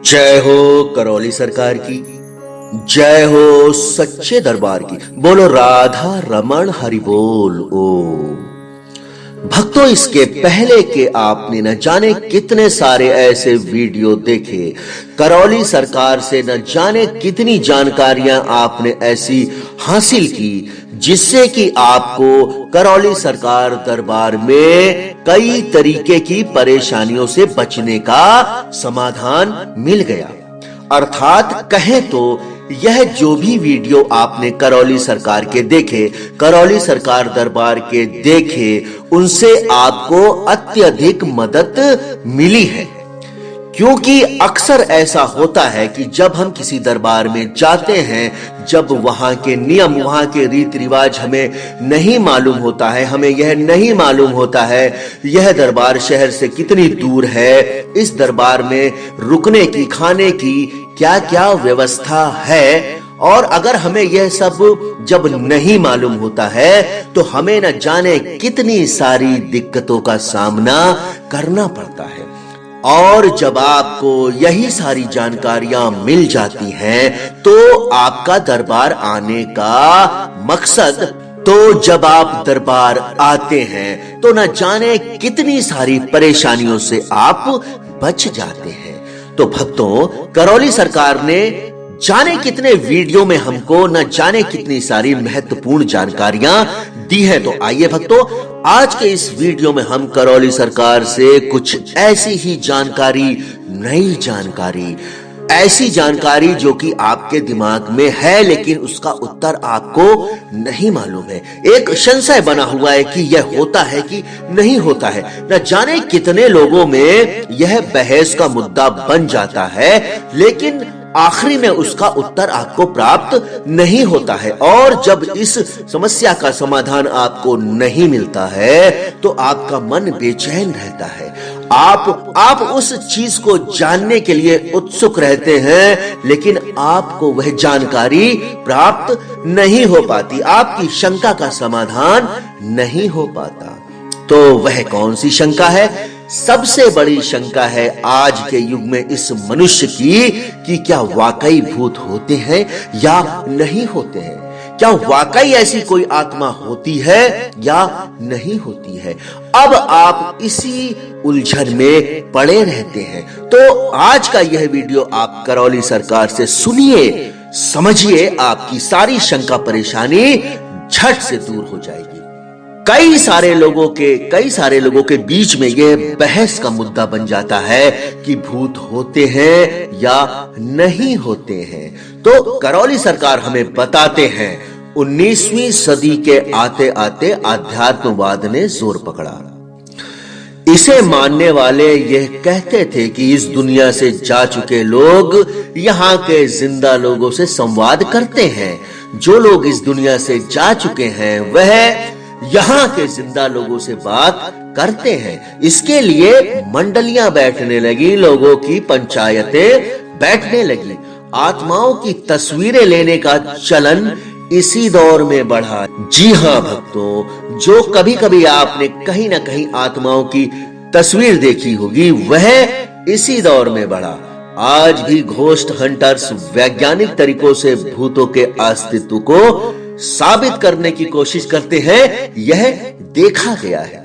जय हो करौली सरकार की, जय हो सच्चे दरबार की। बोलो राधा रमण हरि बोल। ओ भक्तों, इसके पहले के आपने न जाने कितने सारे ऐसे वीडियो देखे, करौली सरकार से न जाने कितनी जानकारियां आपने ऐसी हासिल की जिससे कि आपको करौली सरकार दरबार में कई तरीके की परेशानियों से बचने का समाधान मिल गया। अर्थात कहें तो यह जो भी वीडियो आपने करौली सरकार के देखे, करौली सरकार दरबार के देखे, उनसे आपको अत्यधिक मदद मिली है। क्योंकि अक्सर ऐसा होता है कि जब हम किसी दरबार में जाते हैं, जब वहां के नियम, वहां के रीति रिवाज हमें नहीं मालूम होता है, हमें यह नहीं मालूम होता है यह दरबार शहर से कितनी दूर है, इस दरबार में रुकने की, खाने की क्या क्या व्यवस्था है, और अगर हमें यह सब जब नहीं मालूम होता है तो हमें न जाने कितनी सारी दिक्कतों का सामना करना पड़ता है। और जब आपको यही सारी जानकारियां मिल जाती हैं तो आपका दरबार आने का मकसद, तो जब आप दरबार आते हैं तो न जाने कितनी सारी परेशानियों से आप बच जाते हैं। तो भक्तों, करौली सरकार ने जाने कितने वीडियो में हमको न जाने कितनी सारी महत्वपूर्ण जानकारियां दी है। तो आइए भक्तों, आज के इस वीडियो में हम करौली सरकार से कुछ ऐसी ही जानकारी, नई जानकारी, ऐसी जानकारी जो कि आपके दिमाग में है लेकिन उसका उत्तर आपको नहीं मालूम है। एक संशय बना हुआ है कि यह होता है कि नहीं होता है। न जाने कितने लोगों में यह बहस का मुद्दा बन जाता है लेकिन आखिरी में उसका उत्तर आपको प्राप्त नहीं होता है। और जब इस समस्या का समाधान आपको नहीं मिलता है तो आपका मन बेचैन रहता है। आप उस चीज को जानने के लिए उत्सुक रहते हैं लेकिन आपको वह जानकारी प्राप्त नहीं हो पाती, आपकी शंका का समाधान नहीं हो पाता। तो वह कौन सी शंका है? सबसे बड़ी शंका है आज के युग में इस मनुष्य की कि क्या वाकई भूत होते हैं या नहीं होते हैं, क्या वाकई ऐसी कोई आत्मा होती है या नहीं होती है। अब आप इसी उलझन में पड़े रहते हैं। तो आज का यह वीडियो आप करौली सरकार से सुनिए, समझिए, आपकी सारी शंका परेशानी झट से दूर हो जाएगी। कई सारे लोगों के बीच में यह बहस का मुद्दा बन जाता है कि भूत होते हैं या नहीं होते हैं। तो करौली सरकार हमें बताते हैं 19वीं सदी के आते आते आध्यात्मवाद ने जोर पकड़ा। इसे मानने वाले यह कहते थे कि इस दुनिया से जा चुके लोग यहाँ के जिंदा लोगों से संवाद करते हैं। जो लोग इस दुनिया से जा चुके हैं वह यहाँ के जिंदा लोगों से बात करते हैं। इसके लिए मंडलियां बैठने लगी, लोगों की पंचायतें बैठने लगी, आत्माओं की तस्वीरें लेने का चलन इसी दौर में बढ़ा। जी हां भक्तों, जो कभी कभी आपने कहीं ना कहीं आत्माओं की तस्वीर देखी होगी वह इसी दौर में बढ़ा। आज भी घोस्ट हंटर्स वैज्ञानिक तरीकों से भूतों के अस्तित्व को साबित करने की कोशिश करते हैं, यह देखा गया है।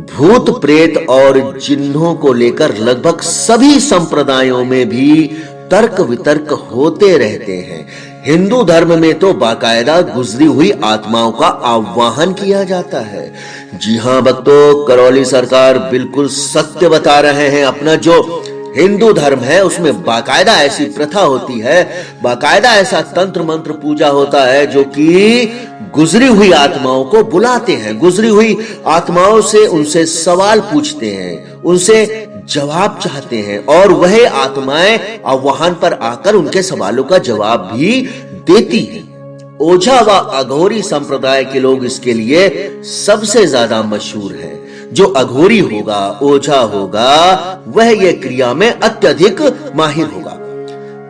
भूत प्रेत और जिन्नों को लेकर लगभग सभी संप्रदायों में भी तर्क वितर्क होते रहते हैं। हिंदू धर्म में तो बाकायदा गुजरी हुई आत्माओं का आह्वान किया जाता है। जी हां भक्तों, करौली सरकार बिल्कुल सत्य बता रहे हैं। अपना जो हिंदू धर्म है उसमें बाकायदा ऐसी प्रथा होती है, बाकायदा ऐसा तंत्र मंत्र पूजा होता है जो कि गुजरी हुई आत्माओं को बुलाते हैं, गुजरी हुई आत्माओं से उनसे सवाल पूछते हैं, उनसे जवाब चाहते हैं और वह आत्माएं आह्वान पर आकर उनके सवालों का जवाब भी देती हैं। ओझा व अघोरी संप्रदाय के लोग इसके लिए सबसे ज्यादा मशहूर हैं। जो अघोरी होगा, ओझा होगा, वह यह क्रिया में अत्यधिक माहिर होगा।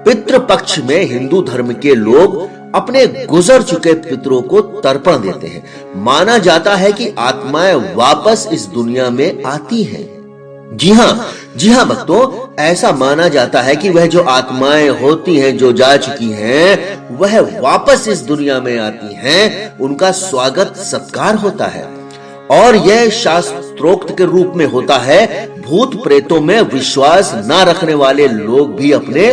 पितृ पक्ष में हिंदू धर्म के लोग अपने गुजर चुके पितरों को तर्पण देते हैं। माना जाता है कि आत्माएं वापस इस दुनिया में आती हैं। जी हाँ भक्तों, ऐसा माना जाता है कि वह जो आत्माएं होती हैं जो जा चुकी हैं, वह वापस इस दुनिया में आती हैं, उनका स्वागत सत्कार होता है और यह शास्त्रोक्त के रूप में होता है। भूत प्रेतों में विश्वास न रखने वाले लोग भी अपने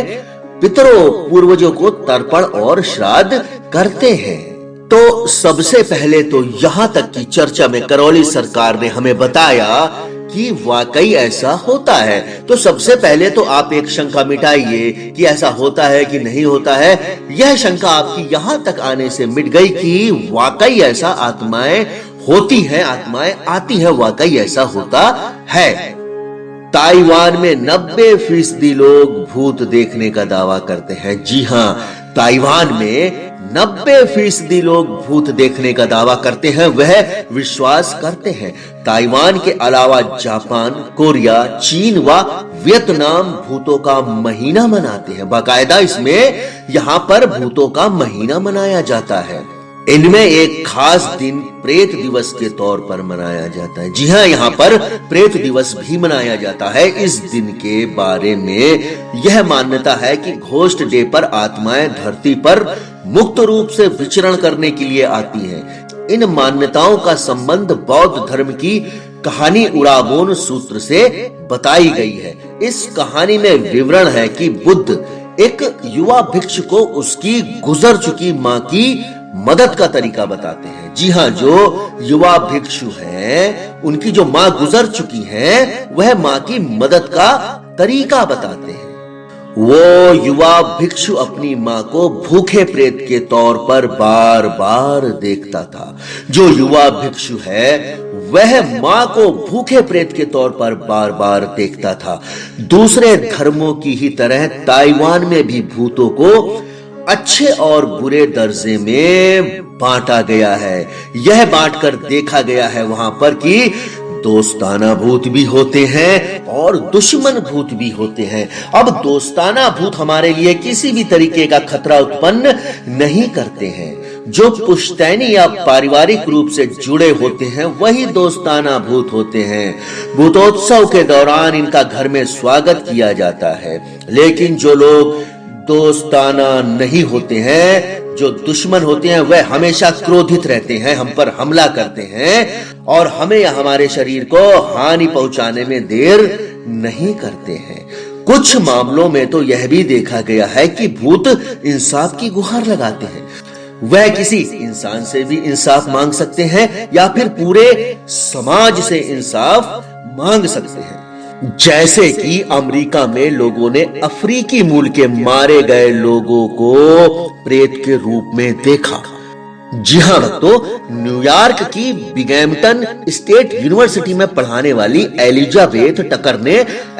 पितरों पूर्वजों को तर्पण और श्राद्ध करते हैं। तो सबसे पहले तो यहां तक की चर्चा में करौली सरकार ने हमें बताया कि वाकई ऐसा होता है। तो सबसे पहले तो आप एक शंका मिटाइए कि ऐसा होता है कि नहीं होता है। यह शंका आपकी यहां तक आने से मिट गई कि वाकई ऐसा आत्माएं होती हैं, आत्माएं आती हैं, वाकई ऐसा होता है। ताइवान में 90% लोग भूत देखने का दावा करते हैं। जी हाँ, ताइवान में 90% लोग भूत देखने का दावा करते हैं, वह विश्वास करते हैं। ताइवान के अलावा जापान, कोरिया, चीन व वियतनाम भूतों का महीना मनाते हैं। बाकायदा इसमें यहाँ पर भूतों का महीना मनाया जाता है। इनमें एक खास दिन प्रेत दिवस के तौर पर मनाया जाता है। जी हाँ, यहाँ पर प्रेत दिवस भी मनाया जाता है। इस दिन के बारे में यह मान्यता है कि घोस्ट डे पर आत्माएं धरती पर मुक्त रूप से विचरण करने के लिए आती हैं। इन मान्यताओं का संबंध बौद्ध धर्म की कहानी उड़ाबोन सूत्र से बताई गई है। इस कहानी में विवरण है कि बुद्ध एक युवा भिक्षु को उसकी गुजर चुकी माँ की मदद का तरीका बताते हैं। जी हाँ, जो युवा भिक्षु हैं, उनकी जो माँ गुजर चुकी हैं, वह माँ की मदद का तरीका बताते हैं। वो युवा भिक्षु अपनी माँ को भूखे प्रेत के तौर पर बार बार देखता था। जो युवा भिक्षु है वह माँ को भूखे प्रेत के तौर पर बार बार देखता था। दूसरे धर्मों की ही तरह ताइवान में भी भूतों को अच्छे और बुरे दर्जे में बांटा गया है। यह बांटकर देखा गया है वहां पर कि दोस्ताना भूत भी होते हैं और दुश्मन भूत भी होते हैं। अब दोस्ताना भूत हमारे लिए किसी भी तरीके का खतरा उत्पन्न नहीं करते हैं। जो पुश्तैनी या पारिवारिक रूप से जुड़े होते हैं वही दोस्ताना भूत होते हैं। भूतोत्सव के दौरान इनका घर में स्वागत किया जाता है। लेकिन जो लोग दोस्ताना नहीं होते हैं, जो दुश्मन होते हैं, वह हमेशा क्रोधित रहते हैं, हम पर हमला करते हैं और हमें या हमारे शरीर को हानि पहुंचाने में देर नहीं करते हैं। कुछ मामलों में तो यह भी देखा गया है कि भूत इंसाफ की गुहार लगाते हैं। वह किसी इंसान से भी इंसाफ मांग सकते हैं या फिर पूरे समाज से इंसाफ मांग सकते हैं। जैसे कि अमेरिका में लोगों ने अफ्रीकी मूल के मारे गए लोगों को प्रेत के रूप में देखा। जी हाँ भक्तों, न्यूयॉर्क की बिगैम्पटन स्टेट यूनिवर्सिटी में पढ़ाने वाली एलिजाबेथ टकर ने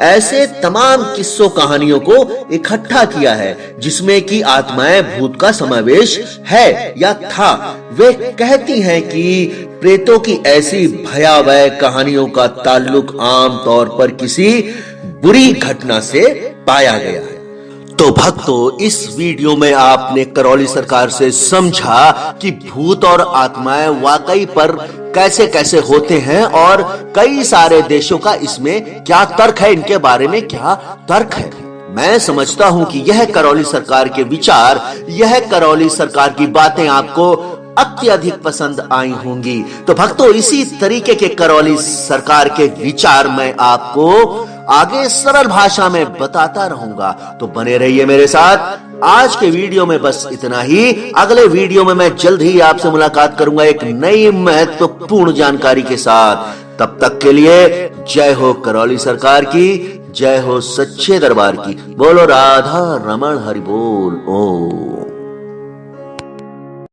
ऐसे तमाम किस्सों कहानियों को इकट्ठा किया है जिसमें कि आत्माएं भूत का समावेश है या था। वे कहती हैं कि प्रेतों की ऐसी भयावह कहानियों का ताल्लुक आम तौर पर किसी बुरी घटना से पाया गया है। तो भक्तों, इस वीडियो में आपने करौली सरकार से समझा कि भूत और आत्माएं वाकई पर कैसे कैसे होते हैं और कई सारे देशों का इसमें क्या तर्क है, इनके बारे में क्या तर्क है। मैं समझता हूं कि यह करौली सरकार के विचार, यह करौली सरकार की बातें आपको अत्यधिक पसंद आई होंगी। तो भक्तों, इसी तरीके के करौली सरकार के विचार मैं आपको आगे सरल भाषा में बताता रहूंगा। तो बने रहिए मेरे साथ। आज के वीडियो में बस इतना ही। अगले वीडियो में मैं जल्द ही आपसे मुलाकात करूंगा एक नई महत्वपूर्ण जानकारी के साथ। तब तक के लिए जय हो करौली सरकार की, जय हो सच्चे दरबार की। बोलो राधा रमण हरि बोल। ओम।